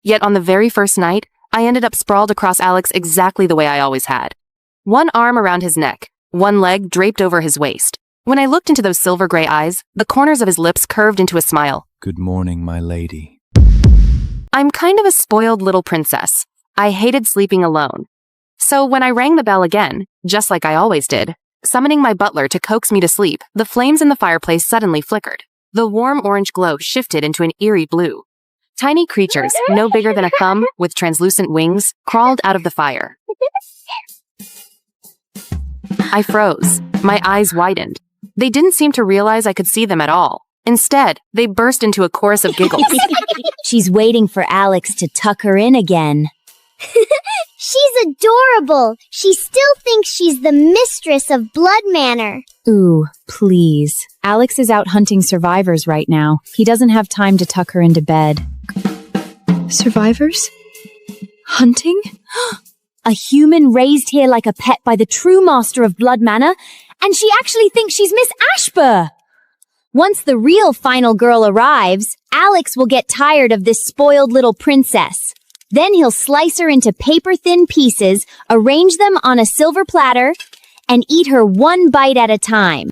Yet on the very first night, I ended up sprawled across Alex exactly the way I always had. One arm around his neck, one leg draped over his waist. When I looked into those silver gray eyes, the corners of his lips curved into a smile. Good morning, my lady. I'm kind of a spoiled little princess. I hated sleeping alone. So when I rang the bell again, just like I always did, summoning my butler to coax me to sleep, the flames in the fireplace suddenly flickered. The warm orange glow shifted into an eerie blue. Tiny creatures, no bigger than a thumb, with translucent wings, crawled out of the fire. I froze. My eyes widened. They didn't seem to realize I could see them at all. Instead, they burst into a chorus of giggles. She's waiting for Alex to tuck her in again. She's adorable. She still thinks she's the mistress of Blood Manor. Ooh, please. Alex is out hunting survivors right now. He doesn't have time to tuck her into bed. Survivors? Hunting? A human raised here like a pet by the true master of Blood Manor, and she actually thinks she's Miss Ashbourne. Once the real final girl arrives, Alex will get tired of this spoiled little princess. Then he'll slice her into paper-thin pieces, arrange them on a silver platter, and eat her one bite at a time.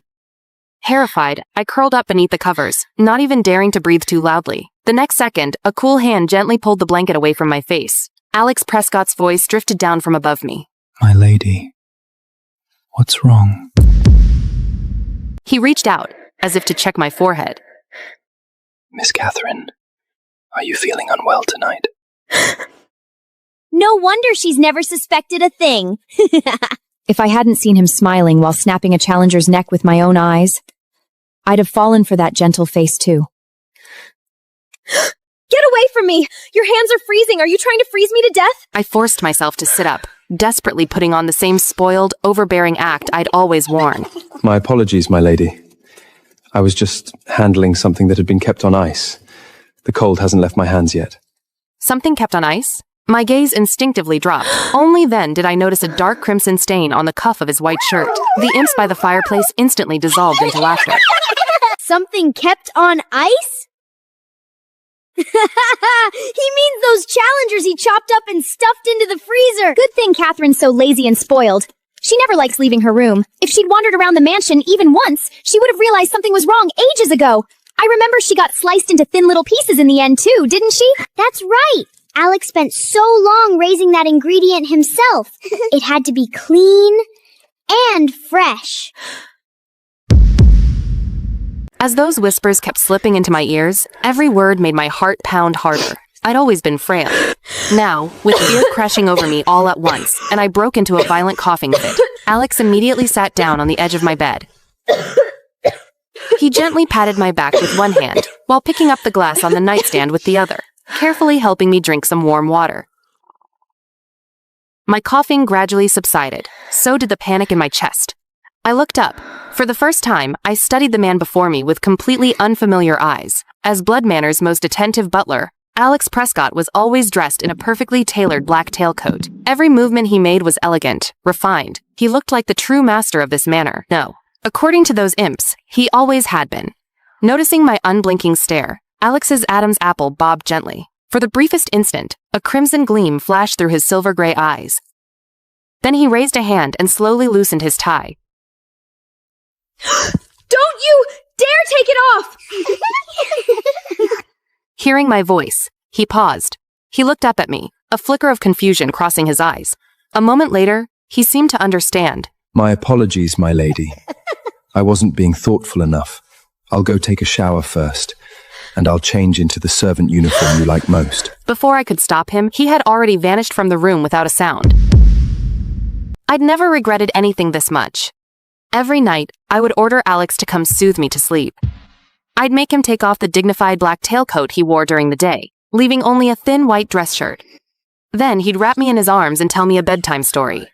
Terrified, I curled up beneath the covers, not even daring to breathe too loudly. The next second, a cool hand gently pulled the blanket away from my face. Alex Prescott's voice drifted down from above me. My lady, what's wrong? He reached out, as if to check my forehead. Miss Catherine, are you feeling unwell tonight? No wonder she's never suspected a thing. If I hadn't seen him smiling while snapping a challenger's neck with my own eyes, I'd have fallen for that gentle face too. Get away from me! Your hands are freezing! Are you trying to freeze me to death? I forced myself to sit up, desperately putting on the same spoiled, overbearing act I'd always worn. My apologies, my lady. I was just handling something that had been kept on ice. The cold hasn't left my hands yet. Something kept on ice? My gaze instinctively dropped. Only then did I notice a dark crimson stain on the cuff of his white shirt. The imps by the fireplace instantly dissolved into laughter. Something kept on ice? He means those challengers he chopped up and stuffed into the freezer. Good thing Catherine's so lazy and spoiled. She never likes leaving her room. If she'd wandered around the mansion even once, she would have realized something was wrong ages ago. I remember she got sliced into thin little pieces in the end too, didn't she? That's right. Alex spent so long raising that ingredient himself. It had to be clean and fresh. As those whispers kept slipping into my ears, every word made my heart pound harder. I'd always been frail. Now, with fear crashing over me all at once, and I broke into a violent coughing fit, Alex immediately sat down on the edge of my bed. He gently patted my back with one hand, while picking up the glass on the nightstand with the other, carefully helping me drink some warm water. My coughing gradually subsided, so did the panic in my chest. I looked up. For the first time, I studied the man before me with completely unfamiliar eyes. As Blood Manor's most attentive butler, Alex Prescott was always dressed in a perfectly tailored black tailcoat. Every movement he made was elegant, refined. He looked like the true master of this manor. No. According to those imps, he always had been. Noticing my unblinking stare, Alex's Adam's apple bobbed gently. For the briefest instant, a crimson gleam flashed through his silver gray eyes. Then he raised a hand and slowly loosened his tie. Don't you dare take it off! Hearing my voice, he paused. He looked up at me, a flicker of confusion crossing his eyes. A moment later, he seemed to understand. My apologies, my lady. I wasn't being thoughtful enough. I'll go take a shower first, and I'll change into the servant uniform you like most. Before I could stop him, he had already vanished from the room without a sound. I'd never regretted anything this much. Every night, I would order Alex to come soothe me to sleep. I'd make him take off the dignified black tailcoat he wore during the day, leaving only a thin white dress shirt. Then he'd wrap me in his arms and tell me a bedtime story.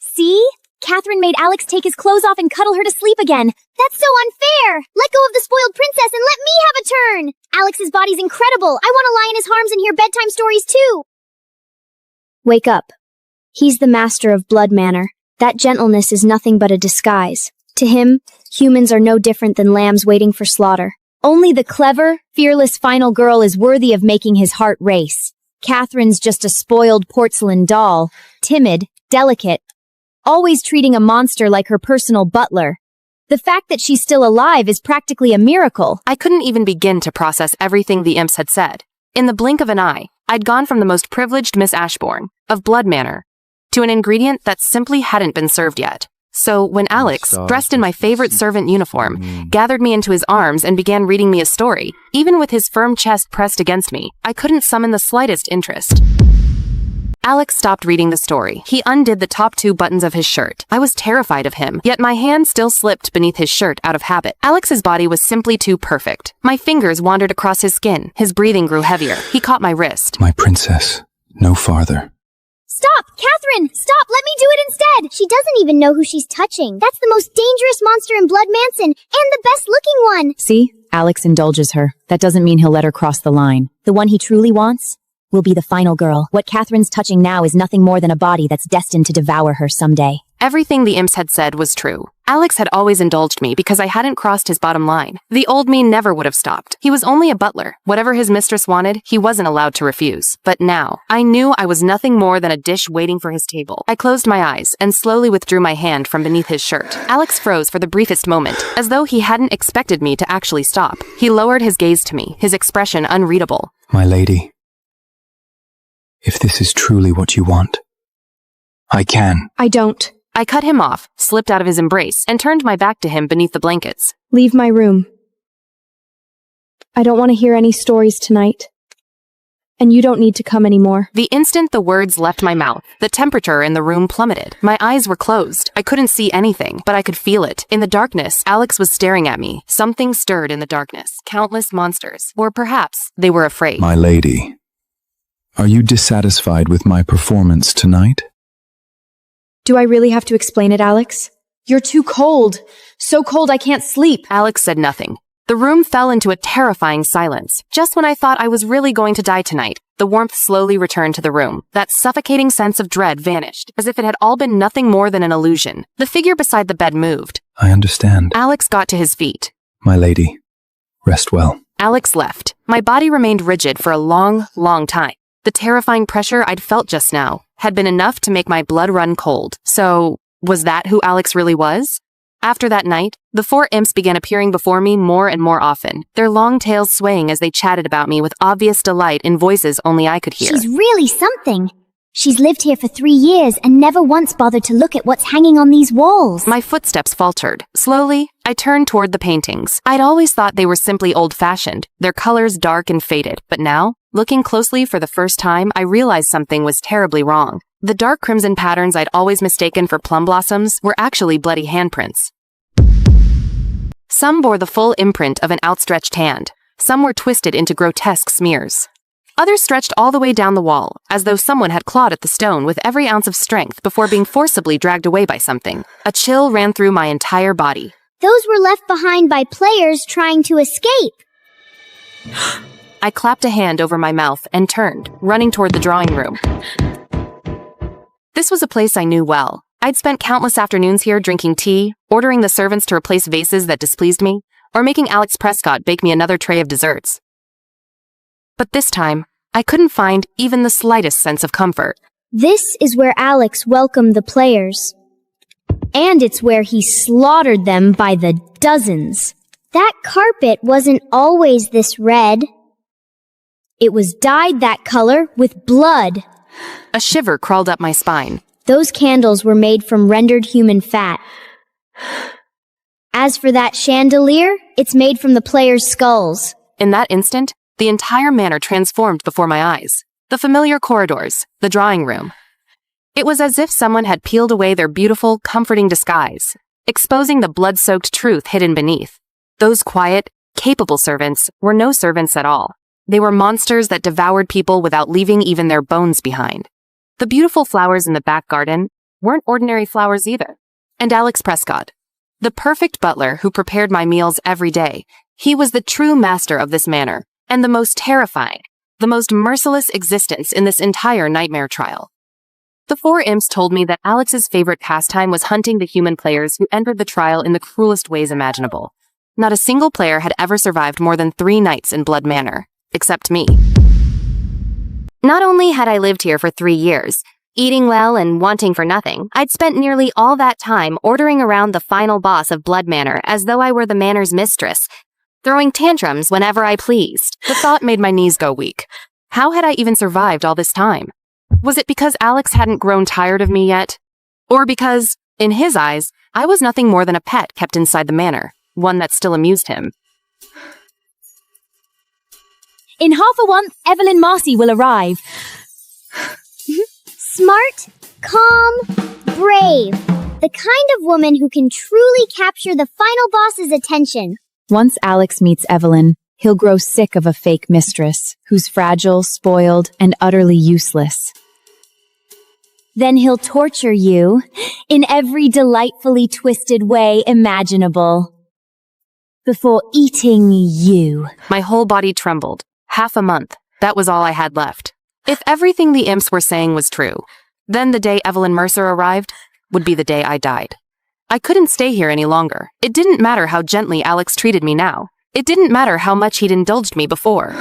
See? Catherine made Alex take his clothes off and cuddle her to sleep again. That's so unfair. Let go of the spoiled princess and let me have a turn. Alex's body's incredible. I want to lie in his arms and hear bedtime stories too. Wake up. He's the master of Blood Manor. That gentleness is nothing but a disguise. To him, humans are no different than lambs waiting for slaughter. Only the clever, fearless final girl is worthy of making his heart race. Catherine's just a spoiled porcelain doll, timid, delicate, always treating a monster like her personal butler. The fact that she's still alive is practically a miracle. I couldn't even begin to process everything the imps had said. In the blink of an eye, I'd gone from the most privileged Miss Ashbourne, of Blood Manor, to an ingredient that simply hadn't been served yet. So when Alex, dressed in my favorite servant uniform, gathered me into his arms and began reading me a story, even with his firm chest pressed against me, I couldn't summon the slightest interest. Alex stopped reading the story. He undid the top 2 buttons of his shirt. I was terrified of him, yet my hand still slipped beneath his shirt out of habit. Alex's body was simply too perfect. My fingers wandered across his skin. His breathing grew heavier. He caught my wrist. My princess, no farther. Stop! Catherine! Stop! Let me do it instead! She doesn't even know who she's touching. That's the most dangerous monster in Blood Manor, and the best-looking one! See? Alex indulges her. That doesn't mean he'll let her cross the line. The one he truly wants will be the final girl. What Catherine's touching now is nothing more than a body that's destined to devour her someday. Everything the imps had said was true. Alex had always indulged me because I hadn't crossed his bottom line. The old me never would have stopped. He was only a butler. Whatever his mistress wanted, he wasn't allowed to refuse. But now, I knew I was nothing more than a dish waiting for his table. I closed my eyes and slowly withdrew my hand from beneath his shirt. Alex froze for the briefest moment, as though he hadn't expected me to actually stop. He lowered his gaze to me, his expression unreadable. My lady, if this is truly what you want, I can. I don't. I cut him off, slipped out of his embrace, and turned my back to him beneath the blankets. Leave my room. I don't want to hear any stories tonight. And you don't need to come anymore. The instant the words left my mouth, the temperature in the room plummeted. My eyes were closed. I couldn't see anything, but I could feel it. In the darkness, Alex was staring at me. Something stirred in the darkness. Countless monsters. Or perhaps they were afraid. My lady, are you dissatisfied with my performance tonight? Do I really have to explain it, Alex? You're too cold. So cold I can't sleep. Alex said nothing. The room fell into a terrifying silence. Just when I thought I was really going to die tonight, the warmth slowly returned to the room. That suffocating sense of dread vanished, as if it had all been nothing more than an illusion. The figure beside the bed moved. I understand. Alex got to his feet. My lady, rest well. Alex left. My body remained rigid for a long, long time. The terrifying pressure I'd felt just now had been enough to make my blood run cold. So, was that who Alex really was? After that night, the 4 imps began appearing before me more and more often, their long tails swaying as they chatted about me with obvious delight in voices only I could hear. She's really something. She's lived here for 3 years and never once bothered to look at what's hanging on these walls. My footsteps faltered. Slowly, I turned toward the paintings. I'd always thought they were simply old-fashioned, their colors dark and faded. But now, looking closely for the first time, I realized something was terribly wrong. The dark crimson patterns I'd always mistaken for plum blossoms were actually bloody handprints. Some bore the full imprint of an outstretched hand. Some were twisted into grotesque smears. Others stretched all the way down the wall, as though someone had clawed at the stone with every ounce of strength before being forcibly dragged away by something. A chill ran through my entire body. Those were left behind by players trying to escape. I clapped a hand over my mouth and turned, running toward the drawing room. This was a place I knew well. I'd spent countless afternoons here drinking tea, ordering the servants to replace vases that displeased me, or making Alex Prescott bake me another tray of desserts. But this time, I couldn't find even the slightest sense of comfort. This is where Alex welcomed the players. And it's where he slaughtered them by the dozens. That carpet wasn't always this red. It was dyed that color with blood. A shiver crawled up my spine. Those candles were made from rendered human fat. As for that chandelier, it's made from the players' skulls. In that instant, the entire manor transformed before my eyes. The familiar corridors, the drawing room. It was as if someone had peeled away their beautiful, comforting disguise, exposing the blood-soaked truth hidden beneath. Those quiet, capable servants were no servants at all. They were monsters that devoured people without leaving even their bones behind. The beautiful flowers in the back garden weren't ordinary flowers either. And Alex Prescott, the perfect butler who prepared my meals every day, he was the true master of this manor, and the most terrifying, the most merciless existence in this entire nightmare trial. The 4 imps told me that Alex's favorite pastime was hunting the human players who entered the trial in the cruelest ways imaginable. Not a single player had ever survived more than 3 nights in Blood Manor, except me. Not only had I lived here for 3 years, eating well and wanting for nothing, I'd spent nearly all that time ordering around the final boss of Blood Manor as though I were the manor's mistress, throwing tantrums whenever I pleased. The thought made my knees go weak. How had I even survived all this time? Was it because Alex hadn't grown tired of me yet? Or because, in his eyes, I was nothing more than a pet kept inside the manor, one that still amused him? In half a month, Evelyn Marcy will arrive. Smart, calm, brave. The kind of woman who can truly capture the final boss's attention. Once Alex meets Evelyn, he'll grow sick of a fake mistress who's fragile, spoiled, and utterly useless. Then he'll torture you in every delightfully twisted way imaginable. Before eating you. My whole body trembled. Half a month. That was all I had left. If everything the imps were saying was true, then the day Evelyn Mercer arrived would be the day I died. I couldn't stay here any longer. It didn't matter how gently Alex treated me now. It didn't matter how much he'd indulged me before.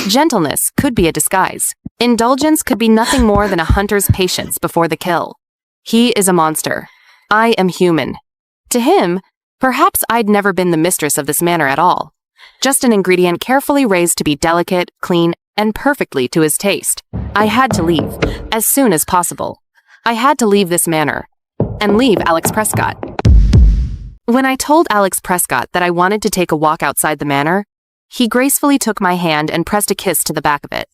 Gentleness could be a disguise. Indulgence could be nothing more than a hunter's patience before the kill. He is a monster. I am human. To him, perhaps I'd never been the mistress of this manor at all. Just an ingredient carefully raised to be delicate, clean, and perfectly to his taste. I had to leave, as soon as possible. I had to leave this manor, and leave Alex Prescott. When I told Alex Prescott that I wanted to take a walk outside the manor, he gracefully took my hand and pressed a kiss to the back of it.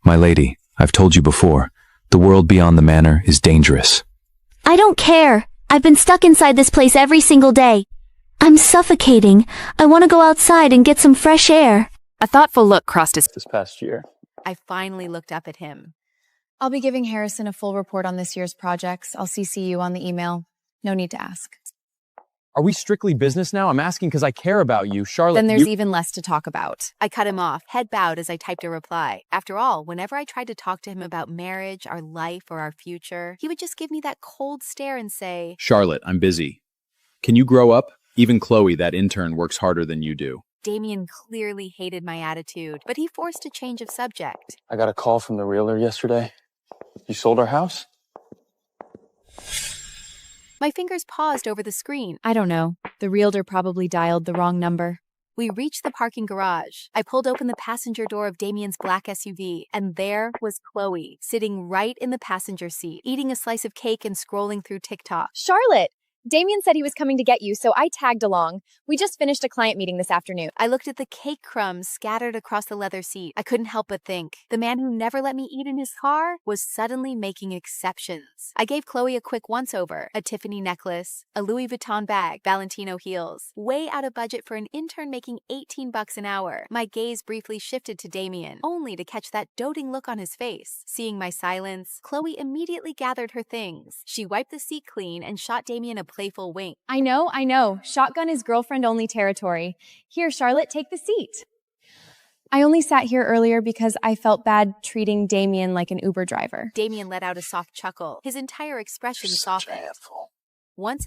My lady, I've told you before, the world beyond the manor is dangerous. I don't care. I've been stuck inside this place every single day. I'm suffocating. I want to go outside and get some fresh air. A thoughtful look crossed his this past year. I finally looked up at him. I'll be giving Harrison a full report on this year's projects. I'll CC you on the email. No need to ask. Are we strictly business now? I'm asking because I care about you, Charlotte. Then there's even less to talk about. I cut him off, head bowed as I typed a reply. After all, whenever I tried to talk to him about marriage, our life, or our future, he would just give me that cold stare and say, Charlotte, I'm busy. Can you grow up? Even Chloe, that intern, works harder than you do. Damien clearly hated my attitude, but he forced a change of subject. I got a call from the realtor yesterday. You sold our house? My fingers paused over the screen. I don't know. The realtor probably dialed the wrong number. We reached the parking garage. I pulled open the passenger door of Damien's black SUV, and there was Chloe, sitting right in the passenger seat, eating a slice of cake and scrolling through TikTok. Charlotte! Damien said he was coming to get you, so I tagged along. We just finished a client meeting this afternoon. I looked at the cake crumbs scattered across the leather seat. I couldn't help but think, the man who never let me eat in his car was suddenly making exceptions. I gave Chloe a quick once-over, a Tiffany necklace, a Louis Vuitton bag, Valentino heels. Way out of budget for an intern making $18 an hour. My gaze briefly shifted to Damien, only to catch that doting look on his face. Seeing my silence, Chloe immediately gathered her things. She wiped the seat clean and shot Damien a playful wink. I know. Shotgun is girlfriend-only territory. Here, Charlotte, take the seat. I only sat here earlier because I felt bad treating Damien like an Uber driver. Damien let out a soft chuckle. His entire expression softened. Once